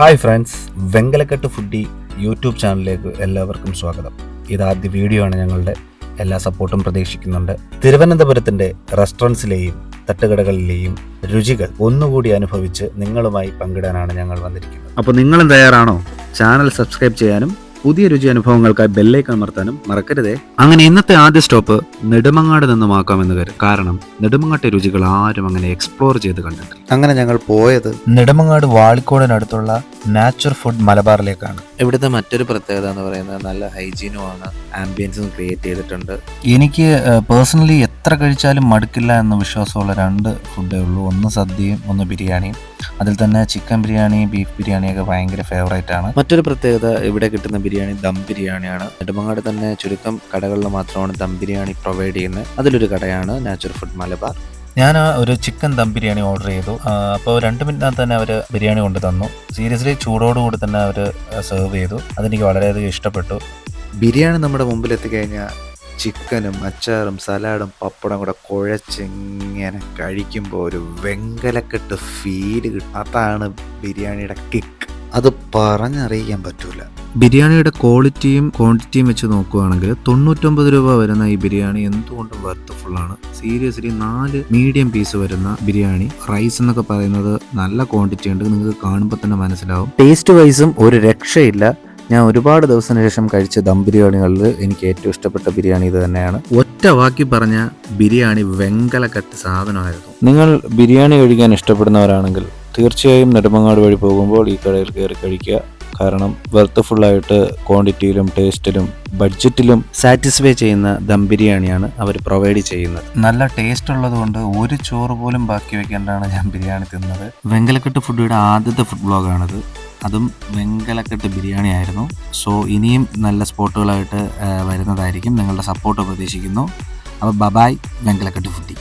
Hi friends, വെങ്കലക്കെട്ട് foodie YouTube ചാനലിലേക്ക് എല്ലാവർക്കും സ്വാഗതം. ഇതാദ്യ വീഡിയോ ആണ്. ഞങ്ങളുടെ എല്ലാ സപ്പോർട്ടും പ്രതീക്ഷിക്കുന്നുണ്ട്. തിരുവനന്തപുരത്തിൻ്റെ റെസ്റ്റോറൻറ്റ്സിലെയും തട്ടുകടകളിലെയും രുചികൾ ഒന്നുകൂടി അനുഭവിച്ച് നിങ്ങളുമായി പങ്കിടാനാണ് ഞങ്ങൾ വന്നിരിക്കുന്നത്. അപ്പോൾ നിങ്ങളും തയ്യാറാണോ? ചാനൽ സബ്സ്ക്രൈബ് ചെയ്യാനും പുതിയ രുചി അനുഭവങ്ങൾക്കായി ബെല്ലൈക്കൺ അമർത്താനും മറക്കരുതേ. അങ്ങനെ ഇന്നത്തെ ആദ്യ സ്റ്റോപ്പ് നെടുമങ്ങാട് നിന്നുമാക്കാമെന്ന് കരുതി. കാരണം നെടുമങ്ങാട്ടെ രുചികൾ ആരും അങ്ങനെ എക്സ്പ്ലോർ ചെയ്ത് കണ്ടിട്ടില്ല. അങ്ങനെ ഞങ്ങൾ പോയത് നെടുമങ്ങാട് വാളിക്കോടിനടുത്തുള്ള നാച്ചുർ ഫുഡ് മലബാറിലേക്കാണ്. ഇവിടുത്തെ മറ്റൊരു പ്രത്യേകത എന്ന് പറയുന്നത് നല്ല ഹൈജീനുമാണ്, ആംബിയൻസും ക്രിയേറ്റ് ചെയ്തിട്ടുണ്ട്. എനിക്ക് പേഴ്സണലി എത്ര കഴിച്ചാലും മടുക്കില്ല എന്ന വിശ്വാസമുള്ള രണ്ട് ഫുഡേ ഉള്ളൂ. ഒന്ന് സദ്യയും ഒന്ന് ബിരിയാണിയും. അതിൽ തന്നെ ചിക്കൻ ബിരിയാണി, ബീഫ് ബിരിയാണിയൊക്കെ ഭയങ്കര ഫേവറേറ്റ് ആണ്. മറ്റൊരു പ്രത്യേകത, ഇവിടെ കിട്ടുന്ന ബിരിയാണി ദം ബിരിയാണിയാണ്. നെടുമങ്ങാട് തന്നെ ചുരുക്കം കടകളിൽ മാത്രമാണ് ദം ബിരിയാണി പ്രൊവൈഡ് ചെയ്യുന്നത്. അതിലൊരു കടയാണ് നാച്ചുർ ഫുഡ് മലബാർ. ഞാൻ ഒരു ചിക്കൻ ദം ബിരിയാണി ഓർഡർ ചെയ്തു. അപ്പോൾ 2 മിനിറ്റിനകത്ത് തന്നെ അവർ ബിരിയാണി കൊണ്ട് തന്നു. സീരിയസ്ലി ചൂടോടുകൂടി തന്നെ അവർ സെർവ് ചെയ്തു. അതെനിക്ക് വളരെയധികം ഇഷ്ടപ്പെട്ടു. ബിരിയാണി നമ്മുടെ മുമ്പിൽ എത്തിക്കഴിഞ്ഞാൽ ചിക്കനും അച്ചാറും സലാഡും പപ്പടം കൂടെ കുഴച്ചിങ്ങനെ കഴിക്കുമ്പോൾ ഒരു വെങ്കലക്കെട്ട് ഫീല് കിട്ടും. അതാണ് ബിരിയാണിയുടെ കിക്ക്. അത് പറഞ്ഞറിയിക്കാൻ പറ്റൂല. ബിരിയാണിയുടെ ക്വാളിറ്റിയും ക്വാണ്ടിറ്റിയും വെച്ച് നോക്കുകയാണെങ്കിൽ 99 രൂപ വരുന്ന ഈ ബിരിയാണി എന്തുകൊണ്ടും വർത്തഫുള്ളാണ്. സീരിയസ്ലി 4 മീഡിയം പീസ് വരുന്ന ബിരിയാണി. റൈസ് എന്നൊക്കെ പറയുന്നത് നല്ല ക്വാണ്ടിറ്റി ഉണ്ട്, നിങ്ങൾക്ക് കാണുമ്പോൾ തന്നെ മനസ്സിലാവും. ടേസ്റ്റ് വൈസും ഒരു രക്ഷയില്ല. ഞാൻ ഒരുപാട് ദിവസത്തിന് ശേഷം കഴിച്ച ദം ബിരിയാണികളിൽ എനിക്ക് ഏറ്റവും ഇഷ്ടപ്പെട്ട ബിരിയാണി ഇത് തന്നെയാണ്. ഒറ്റ വാക്കി പറഞ്ഞ ബിരിയാണി വെങ്കലക്കെട്ട് സാധനമായിരുന്നു. നിങ്ങൾ ബിരിയാണി കഴിക്കാൻ ഇഷ്ടപ്പെടുന്നവരാണെങ്കിൽ തീർച്ചയായും നെടുമങ്ങാട് വഴി പോകുമ്പോൾ ഈ കടയിൽ കയറി കഴിക്കുക. കാരണം വെർത്തഫുള്ളായിട്ട് ക്വാണ്ടിറ്റിയിലും ടേസ്റ്റിലും ബഡ്ജറ്റിലും സാറ്റിസ്ഫൈ ചെയ്യുന്ന ദം ബിരിയാണിയാണ് അവർ പ്രൊവൈഡ് ചെയ്യുന്നത്. നല്ല ടേസ്റ്റ് ഉള്ളത് കൊണ്ട് ഒരു ചോറ് പോലും ബാക്കി വെക്കേണ്ടാണ് ഞാൻ ബിരിയാണി തിന്നത്. വെങ്കലക്കെട്ട് ഫുഡിയുടെ ആദ്യത്തെ ഫുഡ് ബ്ലോഗാണിത്. അതും വെങ്കലക്കെട്ട് ബിരിയാണി ആയിരുന്നു. സോ ഇനിയും നല്ല സ്പോട്ടുകളായിട്ട് വരുന്നതായിരിക്കും. നിങ്ങളുടെ സപ്പോർട്ട് പ്രതീക്ഷിക്കുന്നു. അപ്പോൾ ബൈ വെങ്കലക്കെട്ട് ഫുഡി.